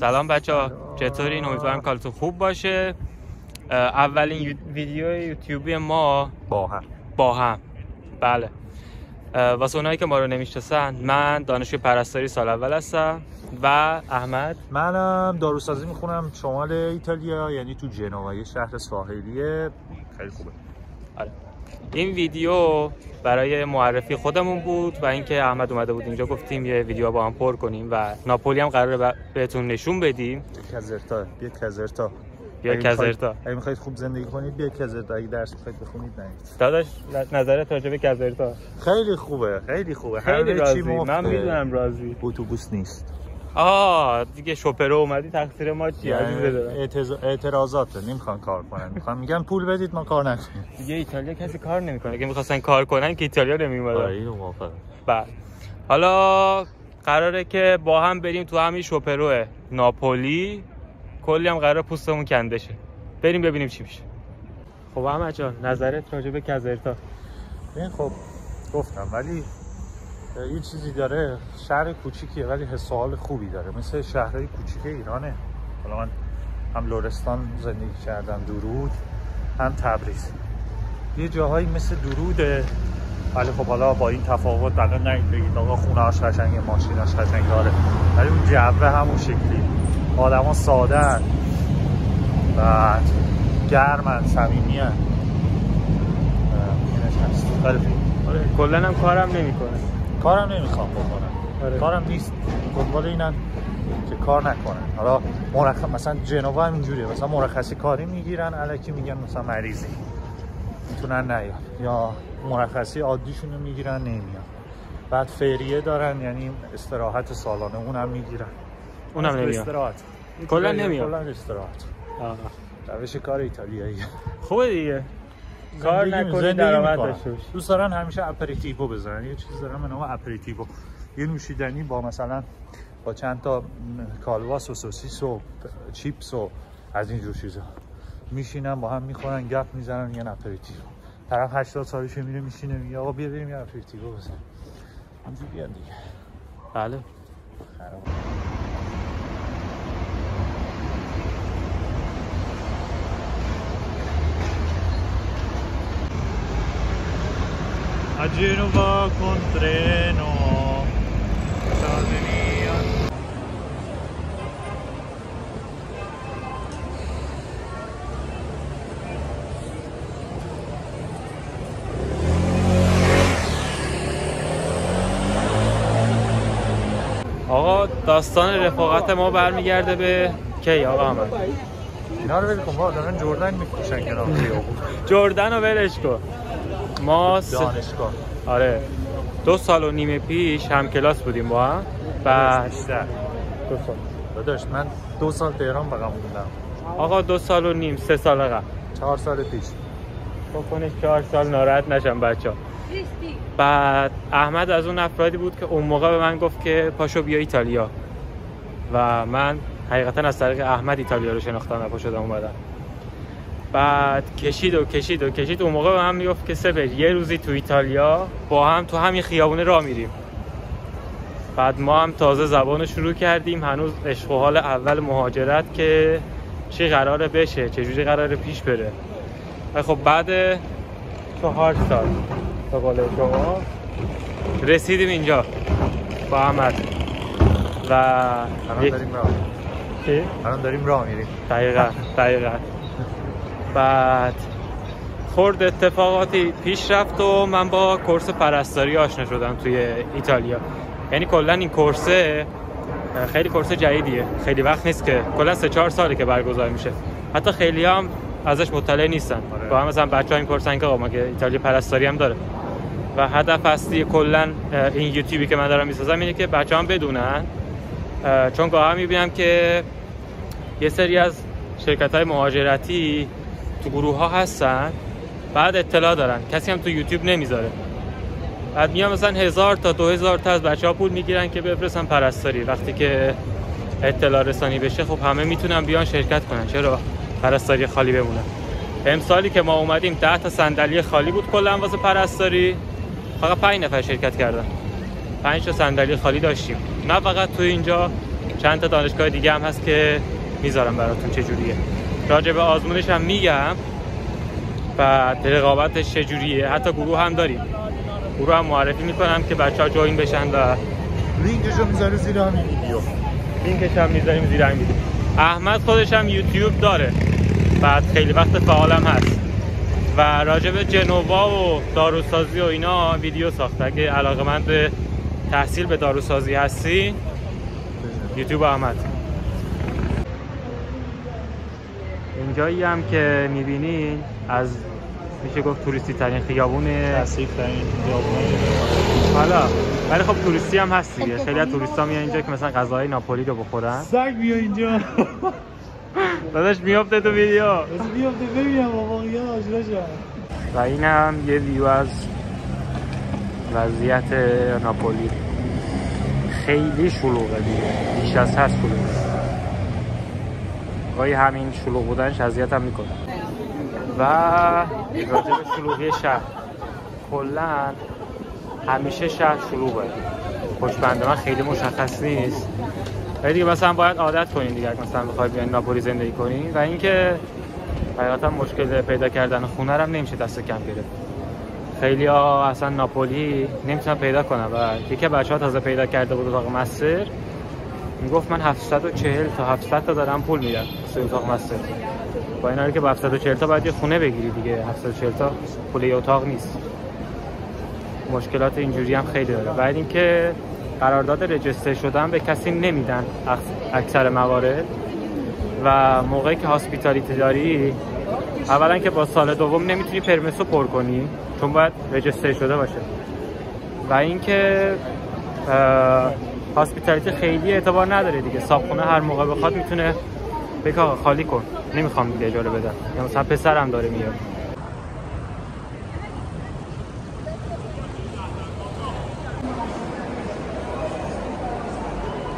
سلام بچه‌ها، چطورین؟ امیدوارم کارتون خوب باشه. اولین ویدیو یوتیوبی ما با هم بله. واسه اونایی که ما رو نمیشناسن، من دانشجوی پرستاری سال اول هستم و احمد، منم داروسازی میخونم شمال ایتالیا، یعنی تو جنوا، یه شهر ساحلیه خیلی خوبه. آره. این ویدیو برای معرفی خودمون بود و اینکه احمد اومده بود اینجا گفتیم یه ویدیو با هم پر کنیم و ناپولی هم قراره بهتون نشون بدیم. بیا کازرتا. اگه میخواید خوب زندگی کنید بیا کازرتا، اگه درس میخواید بخونید نه. داداش نظرت راجع به کازرتا؟ خیلی خوبه. خیلی راضی. من میدونم راضی. اتوبوس نیست. دیگه شوپرو اومدی، تقصیر ما چیه؟ اعتراضاته، نمیخوان کار کنن، میگن پول بدید ما کار نکنیم. دیگه ایتالیا کسی کار نمیکنه. اگه میخواستن کار کنن که ایتالیا نمیومدن. آره موافقم. بله. حالا قراره که با هم بریم تو همین شوپرو ناپولی. کلی هم قراره پوستمون کنده شه. بریم ببینیم چی میشه. خب احمد جان، نظرت راجع به کازرتا؟ این خب گفتم، ولی یه چیزی داره، شهر کوچیکیه ولی حس و حال خوبی داره، مثل شهرهای کوچیک ایرانه. حالا من هم لرستان زندگی کردم، درود، هم تبریز، یه جاهایی مثل دروده، ولی خب حالا با این تفاوت الان نگید بگید آقا خونه‌اش قشنگه، ماشیناش قشنگ داره، ولی اون جو همون شکلی، آدما ساده‌ان، بعد گرمن، صمیمی‌ان. اینش هست. خیلی آره، کلاً هم کارم نمیکنه. کارم نمیخوام بکنم. آره. کارم نیست، دنبال اینن که کار نکنن. حالا مثلا جنوا هم اینجوریه، مثلا مرخصی کاری میگیرن، الکی میگن مثلا مریضی میتونن نیان، یا مرخصی عادیشون رو میگیرن نمیان. بعد فریه دارن، یعنی استراحت سالانه، اونم میگیرن، اونم نمیان. استراحت کلا نمیان. کلا استراحت. روش کار ایتالیایی خوبه دیگه. کار نکنی درآمد داشته باشی. دوست دارن همیشه اپریتیو بزنن، یه چیز دارن به نام اپریتیو، یه نوشیدنی با مثلا با چند تا کالواس و سوسیس و چیپس و از این جور چیزا میشینن با هم میخورن، گپ میزنن، یه اپریتیو. طرف 80 سالشه میره میشینه میگه آقا بیا بریم یه اپریتیو بزنیم. اینجوری بیان دیگه. بله. A Genova con treno. آقا داستان رفاقت ما برمیگرده به کی آقا احمد؟ اینا رو ول کن، با دارن جردن میفروشن کنار خیابون. جردن رو ولش کن. ما دانشگاه. آره 2 سال و نیم پیش هم کلاس بودیم با هم. بعد 2 سال. داداش من 2 سال تهران بقا موندم. آقا 2 سال و نیم، 3 سال قبل. 4 سال پیش. بکنش 4 سال ناراحت نشم بچه‌ها. بعد احمد از اون افرادی بود که اون موقع به من گفت که پاشو بیا ایتالیا و من حقیقتا از طریق احمد ایتالیا رو شناختم و پا شدم اومدم. بعد کشید اون موقع به من میگفت که سپر یه روزی تو ایتالیا با هم تو همین خیابونه راه میریم. بعد ما هم تازه زبانو شروع کردیم، هنوز عشق و حال اول مهاجرت که چی قراره بشه، چه جوری قراره پیش بره. خب بعد 4 سال به قول شما رسیدیم اینجا با احمد و الان داریم راه میریم. دقیقاً. بعد خورد اتفاقاتی پیش رفت و من با کورس پرستاری آشنا شدم توی ایتالیا. یعنی کلا این کورسه خیلی کورس جدیدیه، خیلی وقت نیست که، کلا 3-4 ساله که برگزار میشه. حتی خیلی هم ازش مطلع نیستن. با هم مثلا بچه‌ها این کورسن که آقا ما که ایتالیا پرستاری هم داره و هدف اصلی کلا این یوتیوبی که من دارم میسازم اینه که بچه‌ها هم بدونن، چون گاهی میبینم که یه سری از شرکت‌های مهاجرتی تو گروه‌ها هستن، بعد اطلاع دارن کسی هم تو یوتیوب نمیذاره، بعد میان مثلا 1000 تا 2000 تا از بچه‌ها پول میگیرن که بفرستن پرستاری. وقتی که اطلاع رسانی بشه خب همه میتونن بیان شرکت کنن، چرا پرستاری خالی بمونه. امسالی که ما اومدیم 10 تا صندلی خالی بود کلا واسه پرستاری، فقط 5 نفر شرکت کردن. 5 تا صندلی خالی داشتیم. نه فقط تو اینجا چند تا دانشگاه دیگه هم هست که میذارم براتون چجوریه. راجع به آزمونش هم میگم و رقابتش چجوریه. حتی گروه هم داریم، گروه هم معرفی میکنم که بچه‌ها جوین بشن و لینکشو میذاره زیر همین ویدیو. لینکش هم میذاریم زیر همین ویدیو. احمد خودش هم یوتیوب داره، بعد خیلی وقت فعالم هست و راجع به جنوا و داروسازی و اینا ویدیو ساخته. اگه علاقه‌مند به تحصیل به داروسازی هستی، یوتیوب احمد. اینجایی هم که میبینین از میشه گفت توریستی ترین خیابونه، کثیف ترین خیابونه. حالا ولی خب توریستی هم هست دیگه. خیلی از توریستا میان اینجا که مثلا غذای ناپولی رو بخورن. سگ بیا اینجا. داداش میافته تو ویدیو. بیافته ببینم واقعا آشنا شدم. و این هم یه ویو از وضعیت ناپولی. خیلی شلوغه دیگه، بیش از حد شلوغه. گاهی همین شلوغ بودنش اذیتم میکنه. و راجع به شلوغی شهر، کلا همیشه شهر شلوغه. خوشبند من خیلی مشخص نیست، ولی دیگه مثلا باید عادت کنین دیگه مثلا بخوای بیاین ناپولی زندگی کنین. و اینکه حقیقتا مشکل پیدا کردن خونه رو هم نمیشه دست کم گرفت. خیلی ها اصلا ناپولی نمیتونن پیدا کنن و یکی بچه‌ها تازه پیدا کرده بود اتاق مستر، میگفت من 740 تا 700 تا دارم پول میدم واسه اتاق مستر. با این حالی که با 740 تا باید یه خونه بگیری دیگه، 740 تا پول یه اتاق نیست. مشکلات اینجوری هم خیلی داره. بعد اینکه قرارداد رجیستر شدن به کسی نمیدن اکثر موارد و موقعی که هاسپیتالیتی داری، اولا که با سال دوم نمیتونی پرمیسو پر کنی چون باید رجیستر شده باشه. و اینکه هاسپیتالیتی خیلی اعتبار نداره دیگه. صاحبخونه هر موقع بخواد میتونه بگه آقا خالی کن، نمیخوام دیگه اجاره بدم. یا مثلا پسرم داره میاد.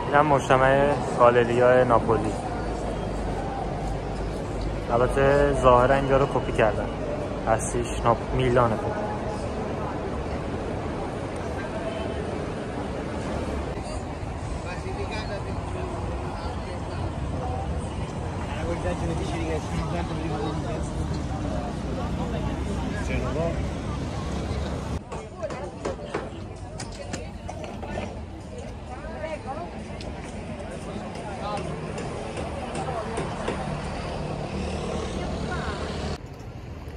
اینم مجتمع گالریا ناپولی. البته ظاهرا اینجا رو کپی کردن، اصلیش میلانه.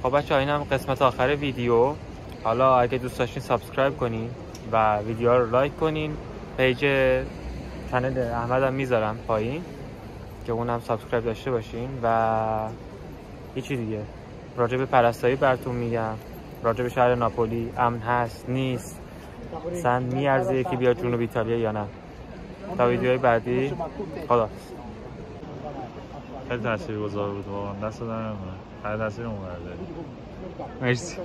خب بچه‌ها اینم قسمت آخر ویدیو. حالا اگه دوست داشتین سابسکرایب کنین و ویدیو رو لایک کنین. پیج کانال احمدم میذارم پایین که اونم سابسکرایب داشته باشین. و هیچی دیگه راجع به پرستاری براتون میگم، راجع به شهر ناپولی امن هست نیست، مثلا میارزه یکی بیاد جنوب ایتالیا یا نه. تا ویدیوهای بعدی خدا. خیلی تاثیرگذار بود واقعا. دست دارم هر تاثیر اون ورده. مرسی.